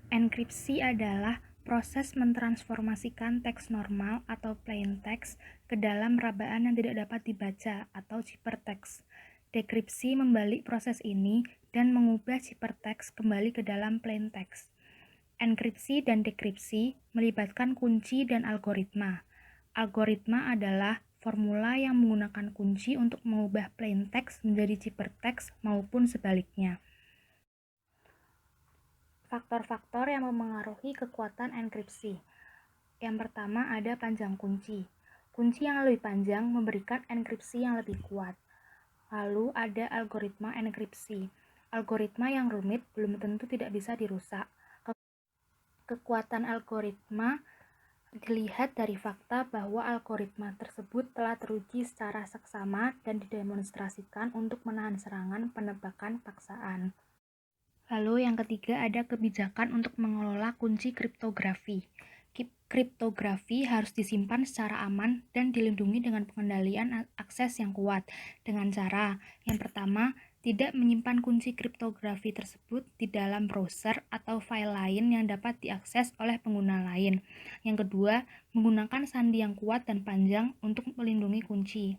Enkripsi adalah proses mentransformasikan teks normal atau plain text ke dalam rabaan yang tidak dapat dibaca atau ciphertext. Dekripsi membalik proses ini dan mengubah ciphertext kembali ke dalam plain text. Enkripsi dan dekripsi melibatkan kunci dan algoritma. Algoritma adalah formula yang menggunakan kunci untuk mengubah plain text menjadi ciphertext maupun sebaliknya. Faktor-faktor yang memengaruhi kekuatan enkripsi. Yang pertama ada panjang kunci. Kunci yang lebih panjang memberikan enkripsi yang lebih kuat. Lalu ada algoritma enkripsi. Algoritma yang rumit belum tentu tidak bisa dirusak. Kekuatan algoritma dilihat dari fakta bahwa algoritma tersebut telah teruji secara seksama dan didemonstrasikan untuk menahan serangan penebakan paksaan. Lalu yang ketiga ada kebijakan untuk mengelola kunci kriptografi. Kriptografi harus disimpan secara aman dan dilindungi dengan pengendalian akses yang kuat dengan cara yang pertama, tidak menyimpan kunci kriptografi tersebut di dalam browser atau file lain yang dapat diakses oleh pengguna lain. Yang kedua, menggunakan sandi yang kuat dan panjang untuk melindungi kunci.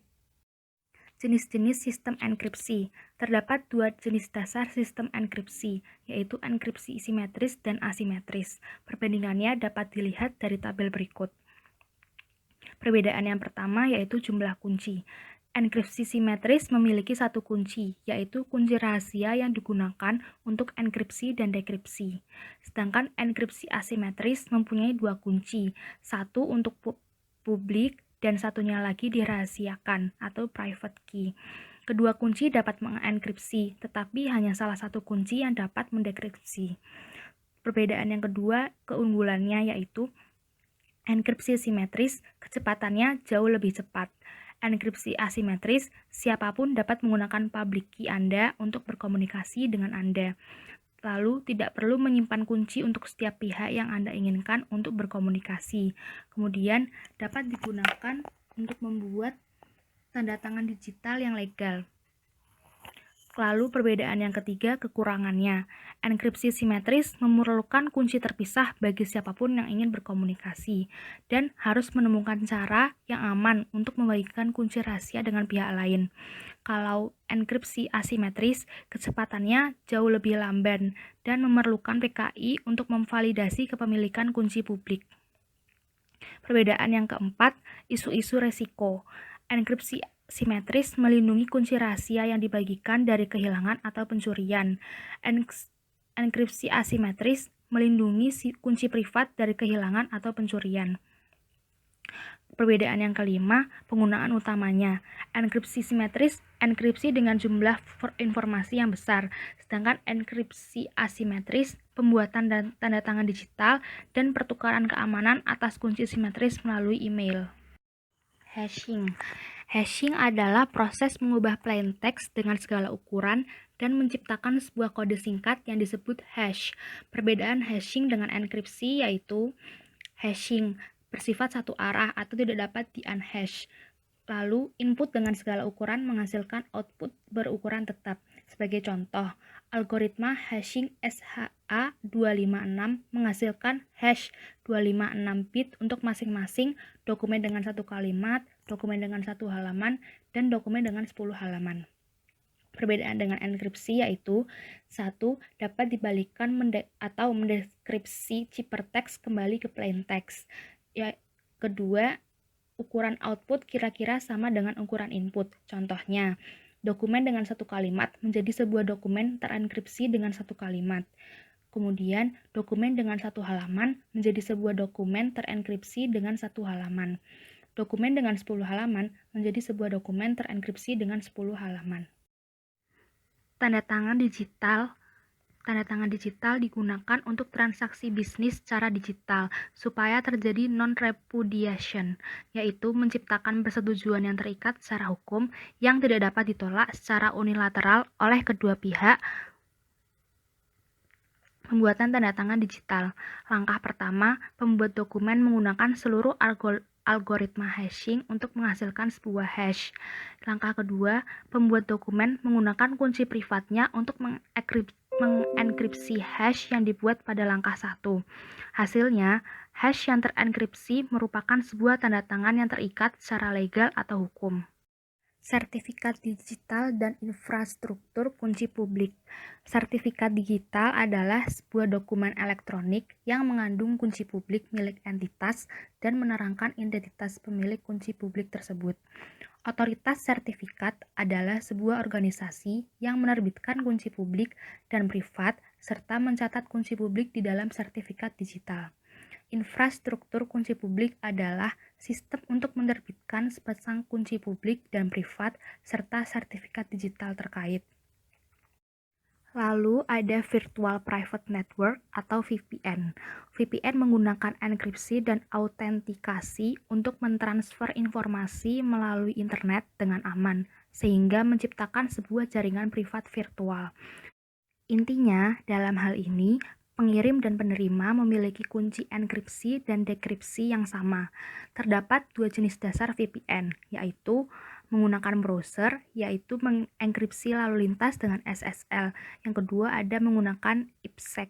Jenis-jenis sistem enkripsi. Terdapat dua jenis dasar sistem enkripsi, yaitu enkripsi simetris dan asimetris. Perbandingannya dapat dilihat dari tabel berikut. Perbedaan yang pertama yaitu jumlah kunci. Enkripsi simetris memiliki satu kunci, yaitu kunci rahasia yang digunakan untuk enkripsi dan dekripsi. Sedangkan enkripsi asimetris mempunyai dua kunci, satu untuk publik dan satunya lagi dirahasiakan atau private key. Kedua kunci dapat mengenkripsi, tetapi hanya salah satu kunci yang dapat mendekripsi. Perbedaan yang kedua, keunggulannya yaitu enkripsi simetris, kecepatannya jauh lebih cepat. Enkripsi asimetris, siapapun dapat menggunakan public key Anda untuk berkomunikasi dengan Anda. Lalu, tidak perlu menyimpan kunci untuk setiap pihak yang Anda inginkan untuk berkomunikasi. Kemudian, dapat digunakan untuk membuat tanda tangan digital yang legal. Lalu, perbedaan yang ketiga, kekurangannya. Enkripsi simetris memerlukan kunci terpisah bagi siapapun yang ingin berkomunikasi, dan harus menemukan cara yang aman untuk membagikan kunci rahasia dengan pihak lain. Kalau enkripsi asimetris, kecepatannya jauh lebih lamban dan memerlukan PKI untuk memvalidasi kepemilikan kunci publik. Perbedaan yang keempat, isu-isu resiko. Enkripsi simetris melindungi kunci rahasia yang dibagikan dari kehilangan atau pencurian. Enkripsi asimetris melindungi kunci privat dari kehilangan atau pencurian. Perbedaan yang kelima, penggunaan utamanya. Enkripsi simetris, enkripsi dengan jumlah informasi yang besar, sedangkan enkripsi asimetris, pembuatan dan tanda tangan digital, dan pertukaran keamanan atas kunci simetris melalui email. Hashing. Hashing adalah proses mengubah plain text dengan segala ukuran dan menciptakan sebuah kode singkat yang disebut hash. Perbedaan hashing dengan enkripsi yaitu hashing bersifat satu arah atau tidak dapat di-unhash. Lalu, input dengan segala ukuran menghasilkan output berukuran tetap. Sebagai contoh, algoritma hashing SHA-256 menghasilkan hash 256 bit untuk masing-masing dokumen dengan satu kalimat, dokumen dengan satu halaman, dan dokumen dengan 10 halaman. Perbedaan dengan enkripsi yaitu 1. Dapat dibalikkan atau mendeskripsi ciphertext kembali ke plain text. Kedua, ukuran output kira-kira sama dengan ukuran input. Contohnya, dokumen dengan satu kalimat menjadi sebuah dokumen terenkripsi dengan satu kalimat. Kemudian, dokumen dengan satu halaman menjadi sebuah dokumen terenkripsi dengan satu halaman. Dokumen dengan 10 halaman menjadi sebuah dokumen terenkripsi dengan 10 halaman. Tanda tangan digital digunakan untuk transaksi bisnis secara digital supaya terjadi non-repudiation, yaitu menciptakan persetujuan yang terikat secara hukum yang tidak dapat ditolak secara unilateral oleh kedua pihak. Pembuatan tanda tangan digital. Langkah pertama, pembuat dokumen menggunakan seluruh algoritma hashing untuk menghasilkan sebuah hash. Langkah kedua, pembuat dokumen menggunakan kunci privatnya untuk mengenkripsi hash yang dibuat pada langkah 1. Hasilnya, hash yang terenkripsi merupakan sebuah tanda tangan yang terikat secara legal atau hukum. Sertifikat digital dan infrastruktur kunci publik. Sertifikat digital adalah sebuah dokumen elektronik yang mengandung kunci publik milik entitas dan menerangkan identitas pemilik kunci publik tersebut. Otoritas sertifikat adalah sebuah organisasi yang menerbitkan kunci publik dan privat serta mencatat kunci publik di dalam sertifikat digital. Infrastruktur kunci publik adalah sistem untuk menerbitkan sepasang kunci publik dan privat serta sertifikat digital terkait. Lalu ada Virtual Private Network atau VPN. VPN menggunakan enkripsi dan autentikasi untuk mentransfer informasi melalui internet dengan aman, sehingga menciptakan sebuah jaringan privat virtual. Intinya, dalam hal ini, pengirim dan penerima memiliki kunci enkripsi dan dekripsi yang sama. Terdapat dua jenis dasar VPN, yaitu menggunakan browser, yaitu mengenkripsi lalu lintas dengan SSL. Yang kedua ada menggunakan IPsec.